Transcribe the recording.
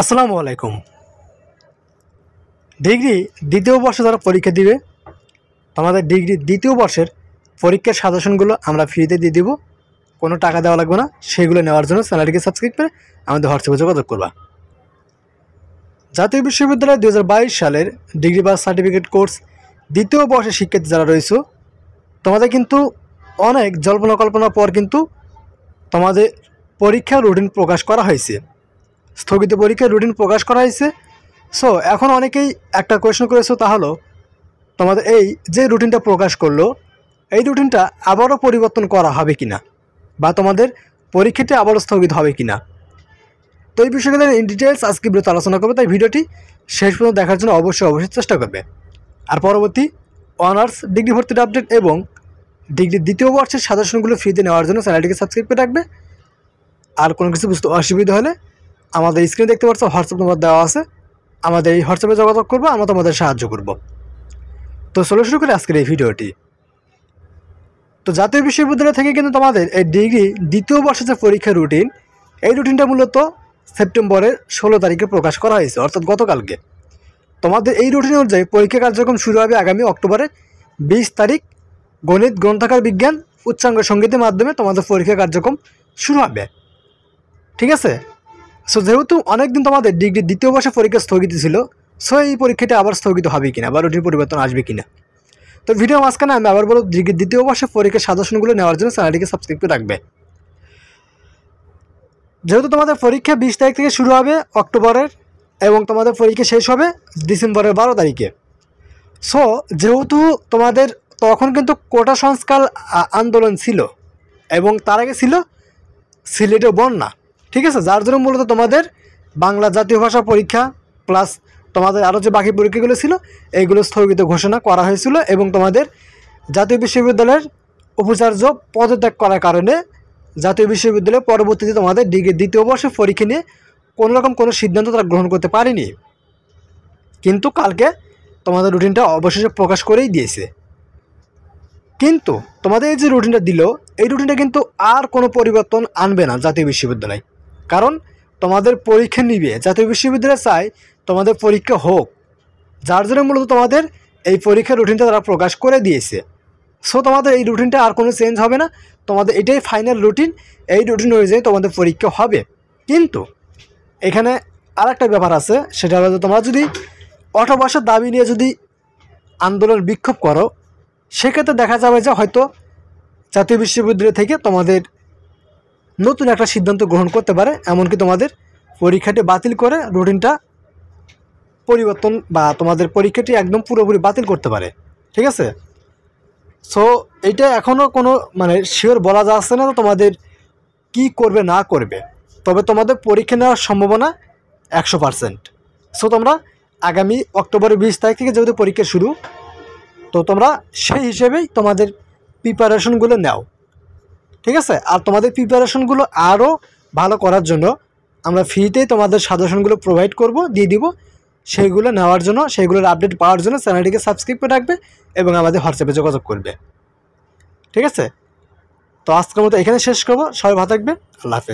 আসসালামু আলাইকুম। ডিগ্রি দ্বিতীয় বর্ষে যারা পরীক্ষা দিবে, তোমাদের ডিগ্রি দ্বিতীয় বর্ষের পরীক্ষার সাজেশনগুলো আমরা ফ্রিতে দিয়ে দিব, কোনো টাকা দেওয়া লাগবে না। সেগুলো নেওয়ার জন্য চ্যানেলটিকে সাবস্ক্রাইব করে আমাদের হোয়াটসঅ্যাপে যোগাযোগ করবা। জাতীয় বিশ্ববিদ্যালয় 2022 সালের ডিগ্রি বা সার্টিফিকেট কোর্স দ্বিতীয় বর্ষের শিক্ষার্থী যারা রয়েছে, তোমাদের কিন্তু অনেক জল্পনা কল্পনার পর কিন্তু তোমাদের পরীক্ষার রুটিন প্রকাশ করা হয়েছে, স্থগিত পরীক্ষার রুটিন প্রকাশ করা হয়েছে। সো এখন অনেকেই একটা কোয়েশ্চন করেছো, তা হলো তোমাদের এই যে রুটিনটা প্রকাশ করলো, এই রুটিনটা আবারও পরিবর্তন করা হবে কিনা, বা তোমাদের পরীক্ষাটি আবারও স্থগিত হবে কিনা। তো এই বিষয়গুলো ইন ডিটেলস আজকে ভিডিওতে আলোচনা করবো, তাই ভিডিওটি শেষ পর্যন্ত দেখার জন্য অবশ্যই চেষ্টা করবে। আর পরবর্তী অনার্স ডিগ্রি ভর্তির আপডেট এবং ডিগ্রি দ্বিতীয় বর্ষের সাজেশনগুলো ফ্রিতে নেওয়ার জন্য চ্যানেলটিকে সাবস্ক্রাইব করে রাখবে। আর কোনো কিছু বুঝতে অসুবিধা হলে আমাদের স্ক্রিনে দেখতে পাচ্ছ হোয়াটসঅ্যাপ নম্বর দেওয়া আছে, আমাদের এই হোয়াটসঅ্যাপে যোগাযোগ করবো, আমরা তোমাদের সাহায্য করব। তো চলো শুরু করি আজকের এই ভিডিওটি। তো জাতীয় বিশ্ববিদ্যালয় থেকে কিন্তু তোমাদের এই ডিগ্রি দ্বিতীয় বর্ষের যে পরীক্ষার রুটিন, এই রুটিনটা মূলত সেপ্টেম্বরের 16 তারিখে প্রকাশ করা হয়েছে, অর্থাৎ গতকালকে। তোমাদের এই রুটিন অনুযায়ী পরীক্ষা কার্যক্রম শুরু হবে আগামী অক্টোবরের 20 তারিখ। গণিত, গ্রন্থাগার বিজ্ঞান, উচ্চাঙ্গ সঙ্গীতের মাধ্যমে তোমাদের পরীক্ষা কার্যক্রম শুরু হবে, ঠিক আছে। সো যেহেতু অনেকদিন তোমাদের ডিগ্রি দ্বিতীয় বর্ষে পরীক্ষা স্থগিত ছিল, সো এই পরীক্ষাটা আবার স্থগিত হবে কিনা বা রুটিন পরিবর্তন আসবে কিনা। তো ভিডিও মাঝখানে আমি আবার বলব, ডিগ্রি দ্বিতীয় বর্ষে পরীক্ষার সাজেশনগুলো নেওয়ার জন্য চ্যানেলটিকে সাবস্ক্রাইব করে রাখবে। যেহেতু তোমাদের পরীক্ষা 20 তারিখ থেকে শুরু হবে অক্টোবরের, এবং তোমাদের পরীক্ষা শেষ হবে ডিসেম্বরের 12 তারিখে। সো যেহেতু তোমাদের তখন কিন্তু কোটা সংস্কার আন্দোলন ছিল, এবং তার আগে ছিল সিলেটে বন্যা, ঠিক আছে। যার জন্য মূলত তোমাদের বাংলা জাতীয় ভাষা পরীক্ষা প্লাস তোমাদের আরও যে বাকি পরীক্ষাগুলো ছিল, এইগুলো স্থগিত ঘোষণা করা হয়েছিল। এবং তোমাদের জাতীয় বিশ্ববিদ্যালয়ের উপাচার্য পদত্যাগ করার কারণে জাতীয় বিশ্ববিদ্যালয় পরবর্তীতে তোমাদের ডিগ্রি দ্বিতীয় বর্ষের পরীক্ষা নিয়ে কোনোরকম কোনো সিদ্ধান্ত তারা গ্রহণ করতে পারেনি। কিন্তু কালকে তোমাদের রুটিনটা অবশেষে প্রকাশ করেই দিয়েছে। কিন্তু তোমাদের এই যে রুটিনটা দিল, এই রুটিনটা কিন্তু আর কোনো পরিবর্তন আনবে না জাতীয় বিশ্ববিদ্যালয়। কারণ তোমাদের পরীক্ষা নিবে, জাতীয় বিশ্ববিদ্যালয় চায় তোমাদের পরীক্ষা হোক, যার জন্য মূলত তোমাদের এই পরীক্ষার রুটিনটা তারা প্রকাশ করে দিয়েছে। সো তোমাদের এই রুটিনটা আর কোনো চেঞ্জ হবে না, তোমাদের এটাই ফাইনাল রুটিন। এই রুটিন অনুযায়ী তোমাদের পরীক্ষা হবে। কিন্তু এখানে আর একটা ব্যাপার আছে, সেটা হলো তোমরা যদি 18 বছর দাবি নিয়ে যদি আন্দোলন বিক্ষোভ করো, সেক্ষেত্রে দেখা যাবে যে হয়তো জাতীয় বিশ্ববিদ্যালয় থেকে তোমাদের নতুন একটা সিদ্ধান্ত গ্রহণ করতে পারে, এমনকি তোমাদের পরীক্ষাটি বাতিল করে রুটিনটা পরিবর্তন বা তোমাদের পরীক্ষাটি একদম পুরোপুরি বাতিল করতে পারে, ঠিক আছে। সো এইটা এখনও কোনো শিওর বলা যাচ্ছে না তোমাদের কি করবে না করবে, তবে তোমাদের পরীক্ষা নেওয়ার সম্ভাবনা 100%। সো তোমরা আগামী অক্টোবরের 20 তারিখ থেকে যেহেতু পরীক্ষা শুরু, তো তোমরা সেই হিসেবেই তোমাদের প্রিপারেশনগুলো নাও, ঠিক আছে। আর তোমাদের প্রিপারেশনগুলো আরও ভালো করার জন্য আমরা ফ্রিতেই তোমাদের সাজেশনগুলো প্রোভাইড করব, দিয়ে দিব। সেইগুলো নেওয়ার জন্য, সেইগুলোর আপডেট পাওয়ার জন্য চ্যানেলটিকে সাবস্ক্রাইব করে রাখবে এবং আমাদের হোয়াটসঅ্যাপে যোগাযোগ করবে, ঠিক আছে। তো আজকের মতো এখানে শেষ করবো। সবাই ভালো থাকবে। আল্লাহ হাফেজ।